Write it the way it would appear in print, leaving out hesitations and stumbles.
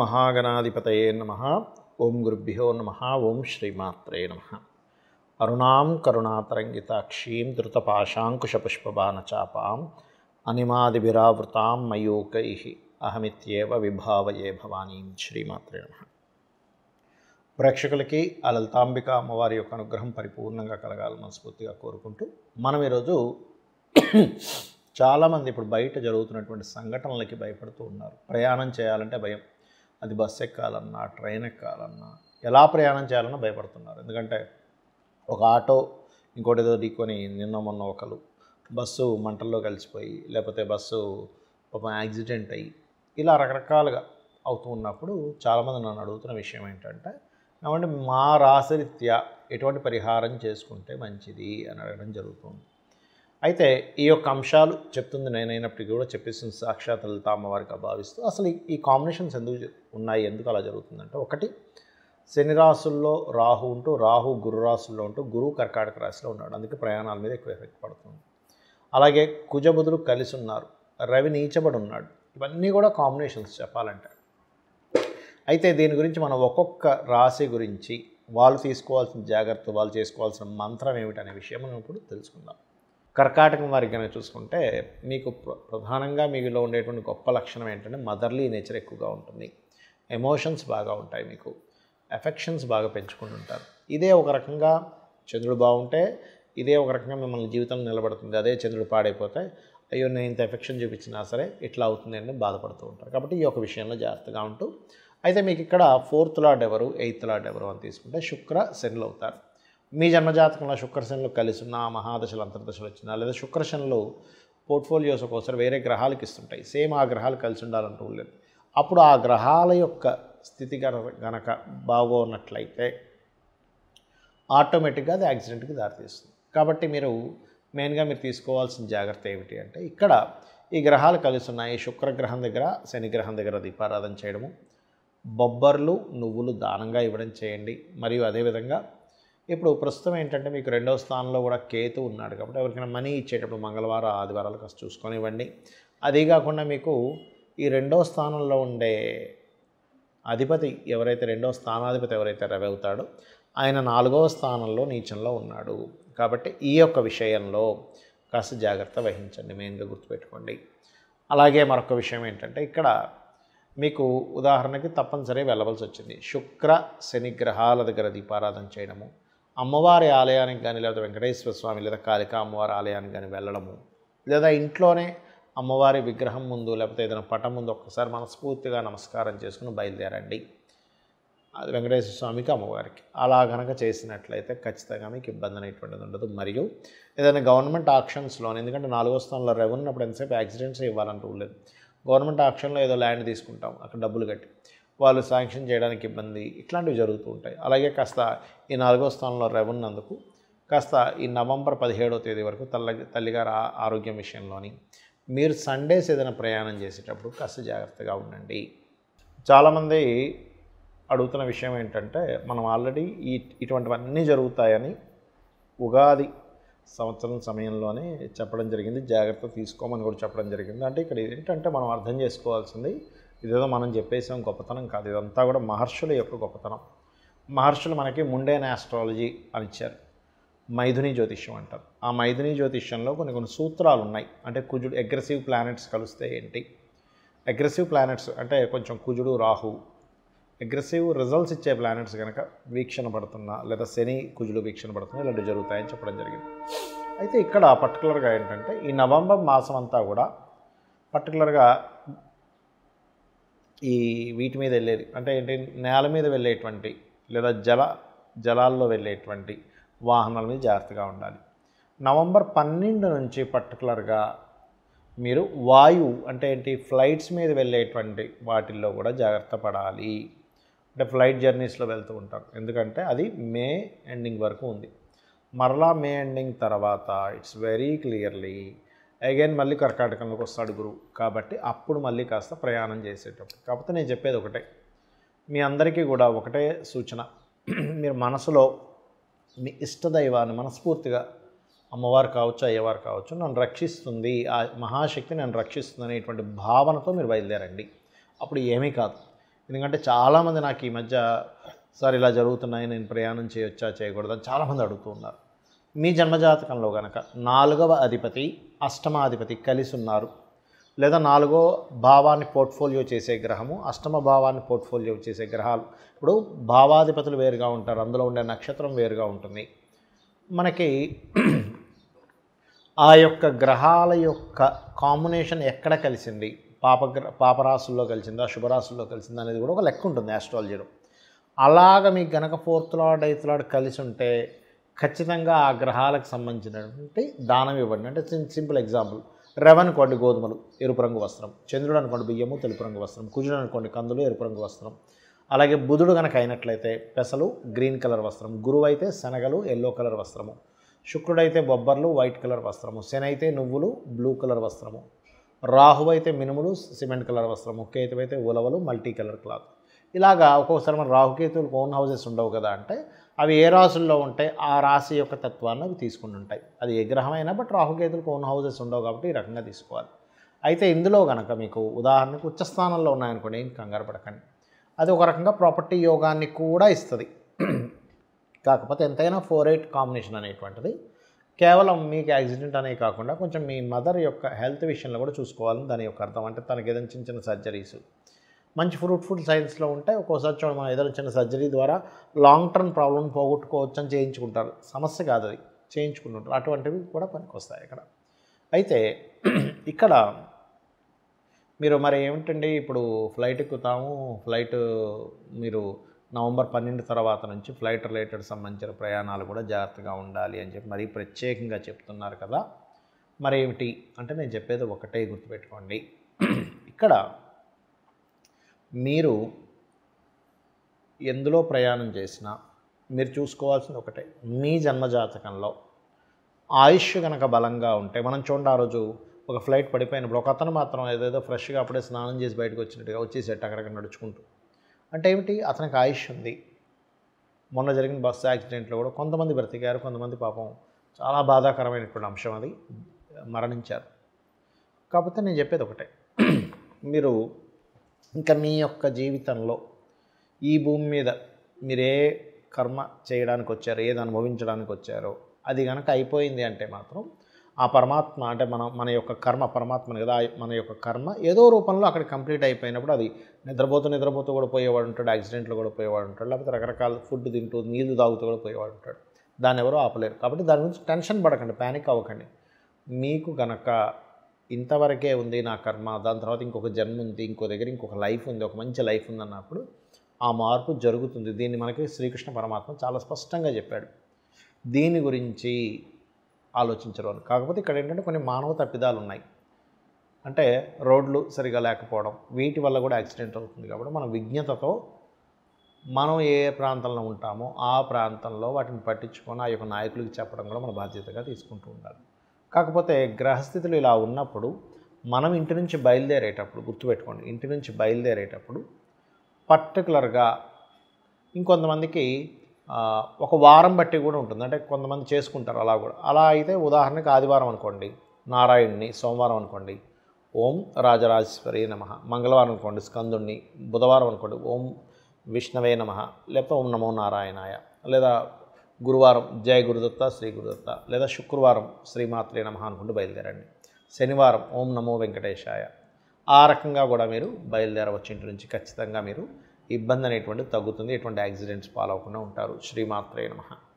महागणाधिपतये नमः। ओं गुरुभ्यो नमः। ओं श्रीमात्रे नमः। अरुणां करुणातरङ्गिताक्षीं धृतपाशाङ्कुशपुष्पबाणचापां अनिमादिभिरावृतां मयूकैः अहमित्येव विभावये भवानीं श्रीमात्रे नमः। ప్రేక్షకులకి ఆ లలితాంబిక అమ్మవారి యొక్క అనుగ్రహం పరిపూర్ణంగా కలగాలని మనస్ఫూర్తిగా కోరుకుంటూ మనం ఈరోజు చాలామంది ఇప్పుడు బయట జరుగుతున్నటువంటి సంఘటనలకి భయపడుతూ ఉన్నారు. ప్రయాణం చేయాలంటే భయం, అది బస్సు ఎక్కాలన్నా ట్రైన్ ఎక్కాలన్నా ఎలా ప్రయాణం చేయాలన్నా భయపడుతున్నారు. ఎందుకంటే ఒక ఆటో ఇంకోటి ఏదో ఢీకొని నిన్న మొన్న ఒకరు బస్సు మంటల్లో కలిసిపోయి, లేకపోతే బస్సు పాపం యాక్సిడెంట్ అయ్యి ఇలా రకరకాలుగా అవుతూ ఉన్నప్పుడు చాలామంది నన్ను అడుగుతున్న విషయం ఏంటంటే, కాబట్టి మా రాశిరీత్యా ఎటువంటి పరిహారం చేసుకుంటే మంచిది అని అడగడం జరుగుతుంది. అయితే ఈ యొక్క అంశాలు చెప్తుంది నేనైనప్పటికీ కూడా చెప్పేసింది సాక్షాత్ లలిత అమ్మవారికి భావిస్తూ అసలు ఈ కాంబినేషన్స్ ఎందుకు ఉన్నాయి, ఎందుకు అలా జరుగుతుందంటే, ఒకటి శని రాశుల్లో రాహు ఉంటూ, రాహు గురు రాశుల్లో ఉంటూ, గురువు కర్కాటక రాశిలో ఉన్నాడు, అందుకే ప్రయాణాల మీద ఎక్కువ ఎఫెక్ట్ పడుతుంది. అలాగే కుజబుధులు కలిసి ఉన్నారు, రవి నీచబడి ఉన్నాడు. ఇవన్నీ కూడా కాంబినేషన్స్ చెప్పాలంటే. అయితే దీని గురించి మనం ఒక్కొక్క రాశి గురించి వాళ్ళు తీసుకోవాల్సిన జాగ్రత్త, వాళ్ళు చేసుకోవాల్సిన మంత్రం ఏమిటనే విషయం మనం ఇప్పుడు తెలుసుకుందాం. కర్కాటకం వారికి కనుక చూసుకుంటే, మీకు ప్రధానంగా మీలో ఉండేటువంటి గొప్ప లక్షణం ఏంటంటే మదర్లీ నేచర్ ఎక్కువగా ఉంటుంది. ఎమోషన్స్ బాగా ఉంటాయి, మీకు ఎఫెక్షన్స్ బాగా పెంచుకుంటుంటారు. ఇదే ఒక రకంగా చంద్రుడు బాగుంటే ఇదే ఒక రకంగా మిమ్మల్ని జీవితంలో నిలబడుతుంది. అదే చంద్రుడు పాడైపోతే అయ్యో నేను ఇంత ఎఫెక్షన్ చూపించినా సరే ఇట్లా అవుతుంది అని బాధపడుతూ ఉంటారు. కాబట్టి ఈ యొక్క విషయంలో జాగ్రత్తగా ఉంటూ, అయితే మీకు ఇక్కడ 4th లార్డ్ ఎవరు, 8th లార్డ్ ఎవరు అని తీసుకుంటే శుక్ర శనులు అవుతారు. మీ జన్మజాతకంలో శుక్ర శనులు కలిసి ఉన్న మహాదశలు అంతర్దశలు వచ్చినా, లేదా శుక్ర శనులు పోర్ట్ఫోలియోస్ ఒక్కోసారి వేరే గ్రహాలకు ఇస్తుంటాయి, సేమ్ ఆ గ్రహాలు కలిసి ఉండాలంటూ లేదు. అప్పుడు ఆ గ్రహాల యొక్క స్థితి గనక బాగోన్నట్లయితే ఆటోమేటిక్గా అది యాక్సిడెంట్కి దారితీస్తుంది. కాబట్టి మీరు మెయిన్గా మీరు తీసుకోవాల్సిన జాగ్రత్త ఏమిటి అంటే, ఇక్కడ ఈ గ్రహాలు కలిసి ఉన్నాయి, శుక్రగ్రహం దగ్గర శని గ్రహం దగ్గర దీపారాధన చేయడము, బొబ్బర్లు నువ్వులు దానంగా ఇవ్వడం చేయండి. మరియు అదేవిధంగా ఇప్పుడు ప్రస్తుతం ఏంటంటే మీకు 2వ స్థానంలో కూడా కేతు ఉన్నాడు, కాబట్టి ఎవరికైనా మనీ ఇచ్చేటప్పుడు మంగళవారం ఆదివారాలు కాస్త చూసుకొని ఇవ్వండి. అదే కాకుండా మీకు ఈ 2వ స్థానంలో ఉండే అధిపతి ఎవరైతే, 2వ స్థానాధిపతి ఎవరైతే రవి అవుతాడో ఆయన 4వ స్థానంలో నీచంలో ఉన్నాడు. కాబట్టి ఈ యొక్క విషయంలో కాస్త జాగ్రత్త వహించండి, మెయిన్గా గుర్తుపెట్టుకోండి. అలాగే మరొక విషయం ఏంటంటే, ఇక్కడ మీకు ఉదాహరణకి తప్పనిసరి వెళ్ళవలసి వచ్చింది, శుక్ర శని గ్రహాల దగ్గర దీపారాధన చేయడము, అమ్మవారి ఆలయానికి కానీ, లేదా వెంకటేశ్వర స్వామి లేదా కాళికా అమ్మవారి ఆలయానికి కానీ వెళ్ళడము, లేదా ఇంట్లోనే అమ్మవారి విగ్రహం ముందు లేకపోతే ఏదైనా పటం ముందు ఒక్కసారి మనస్ఫూర్తిగా నమస్కారం చేసుకుని బయలుదేరండి. అది వెంకటేశ్వర స్వామికి అమ్మవారికి అలా కనుక చేసినట్లయితే ఖచ్చితంగా మీకు ఇబ్బంది అనేటువంటిది ఉండదు. మరియు ఏదైనా గవర్నమెంట్ ఆక్షన్స్లోనే, ఎందుకంటే 4వ స్థానంలో రెవెన్యూ ఉన్నప్పుడు ఎంతసేపు యాక్సిడెంట్స్ ఇవ్వాలంటూ లేదు, గవర్నమెంట్ ఆక్షన్లో ఏదో ల్యాండ్ తీసుకుంటాం, అక్కడ డబ్బులు కట్టి వాళ్ళు శాంక్షన్ చేయడానికి ఇబ్బంది, ఇట్లాంటివి జరుగుతూ ఉంటాయి. అలాగే కాస్త ఈ 4వ స్థానంలో రెవెన్యూన్నందుకు కాస్త ఈ నవంబర్ 17వ తేదీ వరకు తల్లిగారి ఆరోగ్యం విషయంలోని మీరు సండేస్ ఏదైనా ప్రయాణం చేసేటప్పుడు కాస్త జాగ్రత్తగా ఉండండి. చాలామంది అడుగుతున్న విషయం ఏంటంటే, మనం ఆల్రెడీ ఇటువంటివన్నీ జరుగుతాయని ఉగాది సంవత్సరం సమయంలోనే చెప్పడం జరిగింది, జాగ్రత్త తీసుకోమని కూడా చెప్పడం జరిగింది. అంటే ఇక్కడ ఏంటంటే మనం అర్థం చేసుకోవాల్సింది, ఇదేదో మనం చెప్పేసాం గొప్పతనం కాదు, ఇదంతా కూడా మహర్షుల యొక్క గొప్పతనం. మహర్షులు మనకి ముండేన్ ఆస్ట్రాలజీ అని ఇచ్చారు, మైథుని జ్యోతిష్యం అంటారు. ఆ మైథుని జ్యోతిష్యంలో కొన్ని సూత్రాలు ఉన్నాయి. అంటే కుజుడు అగ్రెసివ్ ప్లానెట్స్ కలిస్తే ఏంటి, అగ్రెసివ్ ప్లానెట్స్ అంటే కొంచెం కుజుడు రాహు అగ్రెసివ్ రిజల్ట్స్ ఇచ్చే ప్లానెట్స్ కనుక వీక్షణ పడుతున్నా, లేదా శని కుజుడు వీక్షణ పడుతున్నా ఇలాంటివి జరుగుతాయని చెప్పడం జరిగింది. అయితే ఇక్కడ పర్టికులర్గా ఏంటంటే ఈ నవంబర్ మాసం అంతా కూడా పర్టికులర్గా ఈ వీటి మీద వెళ్ళేది అంటే ఏంటి, నేల మీద వెళ్ళేటువంటి లేదా జలాల్లో వెళ్ళేటువంటి వాహనాల మీద జాగ్రత్తగా ఉండాలి. నవంబర్ 12 నుంచి పర్టికులర్గా మీరు వాయువు అంటే ఏంటి, ఫ్లైట్స్ మీద వెళ్ళేటువంటి వాటిల్లో కూడా జాగ్రత్త పడాలి. అంటే ఫ్లైట్ జర్నీస్లో వెళ్తూ ఉంటారు, ఎందుకంటే అది మే ఎండింగ్ వరకు ఉంది. మరలా మే ఎండింగ్ తర్వాత ఇట్స్ వెరీ క్లియర్లీ అగైన్ మళ్ళీ కర్కాటకంలోకి వస్తాడు గురువు. కాబట్టి అప్పుడు మళ్ళీ కాస్త ప్రయాణం చేసేటప్పుడు, కాకపోతే నేను చెప్పేది ఒకటే, మీ అందరికీ కూడా ఒకటే సూచన, మీరు మనసులో మీ ఇష్టదైవాన్ని మనస్ఫూర్తిగా అమ్మవారు కావచ్చు, అయ్యవారు కావచ్చు, నన్ను రక్షిస్తుంది, ఆ మహాశక్తి నన్ను రక్షిస్తుంది అనేటువంటి భావనతో మీరు బయలుదేరండి. అప్పుడు ఏమీ కాదు. ఎందుకంటే చాలామంది నాకు ఈ మధ్య సార్ ఇలా జరుగుతున్నాయి, నేను ప్రయాణం చేయొచ్చా చేయకూడదు అని చాలామంది అడుగుతూ ఉన్నారు. మీ జన్మజాతకంలో కనుక 4వ అధిపతి 8వ అధిపతి కలిసి ఉన్నారు, లేదా 4వ భావాన్ని పోర్ట్ఫోలియో చేసే గ్రహము 8వ భావాన్ని పోర్ట్ఫోలియో చేసే గ్రహాలు, ఇప్పుడు భావాధిపతులు వేరుగా ఉంటారు, అందులో ఉండే నక్షత్రం వేరుగా ఉంటుంది. మనకి ఆ యొక్క గ్రహాల యొక్క కాంబినేషన్ ఎక్కడ కలిసింది, పాపరాశుల్లో కలిసిందా శుభరాశుల్లో కలిసిందా అనేది కూడా ఒక లెక్క ఉంటుంది ఆస్ట్రాలజీలో. అలాగ మీకు గనక 4th లార్డ్ 8th లార్డ్ కలిసి ఉంటే ఖచ్చితంగా ఆ గ్రహాలకు సంబంధించినటువంటి దానం ఇవ్వండి. అంటే సింపుల్ ఎగ్జాంపుల్, రవి అనుకోండి గోధుమలు ఎరుపు రంగు వస్త్రం, చంద్రుడు అనుకోండి బియ్యము తెలుపు రంగు వస్త్రం, కుజుడు అనుకోండి కందులు ఎరుపు రంగు వస్త్రం, అలాగే బుధుడు కనుక అయినట్లయితే పెసలు గ్రీన్ కలర్ వస్త్రం, గురువు అయితే శనగలు ఎల్లో కలర్ వస్త్రము, శుక్రుడైతే బొబ్బర్లు వైట్ కలర్ వస్త్రము, శని అయితే నువ్వులు బ్లూ కలర్ వస్త్రము, రాహు అయితే మినుములు సిమెంట్ కలర్ వస్త్రము, కేతు అయితే ఉలవలు మల్టీ కలర్ క్లాత్. ఇలాగా ఒక్కొక్కసారి మన రాహుకేతువులకు ఓన్ హౌసెస్ ఉండవు కదా, అంటే అవి ఏ రాశుల్లో ఉంటే ఆ రాశి యొక్క తత్వాన్ని అవి తీసుకుని ఉంటాయి. అది ఏ గ్రహమైనా బట్ రాహుకేతువులకు ఓన్ హౌసెస్ ఉండవు కాబట్టి ఈ రకంగా తీసుకోవాలి. అయితే ఇందులో కనుక మీకు ఉదాహరణకు ఉచ్చస్థానంలో ఉన్నాయనుకోండి, ఏం కంగారు పడకండి, అది ఒక రకంగా ప్రాపర్టీ యోగాన్ని కూడా ఇస్తుంది. కాకపోతే ఎంతైనా 4-8 కాంబినేషన్ అనేటువంటిది కేవలం మీకు యాక్సిడెంట్ అనే కాకుండా కొంచెం మీ మదర్ యొక్క హెల్త్ విషయంలో కూడా చూసుకోవాలని దాని యొక్క అర్థం. అంటే తనకి ఏదైనా చిన్న చిన్న సర్జరీస్ మంచి ఫ్రూట్ఫుల్ సైన్స్లో ఉంటే ఒక్కోసారి చూడండి, మనం ఏదైనా చిన్న సర్జరీ ద్వారా లాంగ్ టర్మ్ ప్రాబ్లం పోగొట్టుకోవచ్చు అని చేయించుకుంటారు. సమస్య కాదు అది, చేయించుకుంటుంటారు. అటువంటివి కూడా పనికొస్తాయి ఇక్కడ. అయితే ఇక్కడ మీరు మరి ఏమిటండి, ఇప్పుడు ఫ్లైట్ ఎక్కుతాము, ఫ్లైట్ మీరు నవంబర్ 12 తర్వాత నుంచి ఫ్లైట్ రిలేటెడ్ సంబంధించిన ప్రయాణాలు కూడా జాగ్రత్తగా ఉండాలి అని చెప్పి మరీ ప్రత్యేకంగా చెప్తున్నారు కదా. మరి ఏమిటి అంటే నేను చెప్పేది ఒకటే గుర్తుపెట్టుకోండి. ఇక్కడ మీరు ఎందులో ప్రయాణం చేసినా మీరు చూసుకోవాల్సింది ఒకటే, మీ జన్మజాతకంలో ఆయుష్ కనుక బలంగా ఉంటే, మనం చూడండి ఆ రోజు ఒక ఫ్లైట్ పడిపోయినప్పుడు ఒక అతను మాత్రం ఏదేదో ఫ్రెష్గా అప్పుడే స్నానం చేసి బయటకు వచ్చినట్టుగా వచ్చేసేట అక్కడక్కడ నడుచుకుంటూ. అంటే ఏమిటి, అతనికి ఆయుష్ ఉంది. మొన్న జరిగిన బస్సు యాక్సిడెంట్లో కూడా కొంతమంది బ్రతికారు, కొంతమంది పాపం చాలా బాధాకరమైనటువంటి అంశం, అది మరణించారు. కాకపోతే నేను చెప్పేది ఒకటే, మీరు ఇంకా మీ యొక్క జీవితంలో ఈ భూమి మీద మీరు ఏ కర్మ చేయడానికి వచ్చారో, ఏది అనుభవించడానికి వచ్చారో అది కనుక అయిపోయింది అంటే మాత్రం ఆ పరమాత్మ, అంటే మన యొక్క కర్మ పరమాత్మని కదా, మన యొక్క కర్మ ఏదో రూపంలో అక్కడ కంప్లీట్ అయిపోయినప్పుడు అది నిద్రపోతూ కూడా పోయేవాడు ఉంటాడు, యాక్సిడెంట్లో కూడా పోయేవాడు ఉంటాడు, లేకపోతే రకరకాల ఫుడ్ తింటూ నీళ్లు తాగుతూ కూడా పోయేవాడు ఉంటాడు. దాన్ని ఎవరో ఆపలేరు. కాబట్టి దాని గురించి టెన్షన్ పడకండి, ప్యానిక్ అవ్వకండి. మీకు కనుక ఇంతవరకే ఉంది నా కర్మ, దాని తర్వాత ఇంకొక జన్మ ఉంది, ఇంకో దగ్గర ఇంకొక లైఫ్ ఉంది, ఒక మంచి లైఫ్ ఉంది అన్నప్పుడు ఆ మార్పు జరుగుతుంది. దీన్ని మనకి శ్రీకృష్ణ పరమాత్మ చాలా స్పష్టంగా చెప్పాడు. దీని గురించి ఆలోచించరు అని. కాకపోతే ఇక్కడ ఏంటంటే కొన్ని మానవ తప్పిదాలు ఉన్నాయి. అంటే రోడ్లు సరిగా లేకపోవడం, వీటి వల్ల కూడా యాక్సిడెంట్ అవుతుంది. కాబట్టి మనం విజ్ఞతతో మనం ఏ ప్రాంతంలో ఉంటామో ఆ ప్రాంతంలో వాటిని పట్టించుకొని ఆ యొక్క నాయకులకు చెప్పడం కూడా మన బాధ్యతగా తీసుకుంటూ ఉండాలి. కాకపోతే గ్రహస్థితులు ఇలా ఉన్నప్పుడు మనం ఇంటి నుంచి బయలుదేరేటప్పుడు గుర్తుపెట్టుకోండి, ఇంటి నుంచి బయలుదేరేటప్పుడు పర్టికులర్గా ఇంకొంతమందికి ఒక వారం బట్టి కూడా ఉంటుంది. అంటే కొంతమంది చేసుకుంటారు అలా కూడా. అలా అయితే ఉదాహరణకి ఆదివారం అనుకోండి నారాయణుని, సోమవారం అనుకోండి ఓం రాజరాజేశ్వరి నమః, మంగళవారం అనుకోండి స్కందుణ్ణి, బుధవారం అనుకోండి ఓం విష్ణవే నమః, లేకపోతే ఓం నమో నారాయణాయ, లేదా గురువారం జయ గురుదత్త శ్రీ గురుదత్త, లేదా శుక్రవారం శ్రీమాత్రే నమః అనుకుంటూ బయలుదేరండి. శనివారం ఓం నమో వెంకటేశాయ. ఆ రకంగా కూడా మీరు బయలుదేరవచ్చు ఇంటి నుంచి. ఖచ్చితంగా మీరు ఇబ్బంది అనేటువంటిది తగ్గుతుంది, ఎటువంటి యాక్సిడెంట్స్ పాలవకుండా ఉంటారు. శ్రీమాత్రే నమః.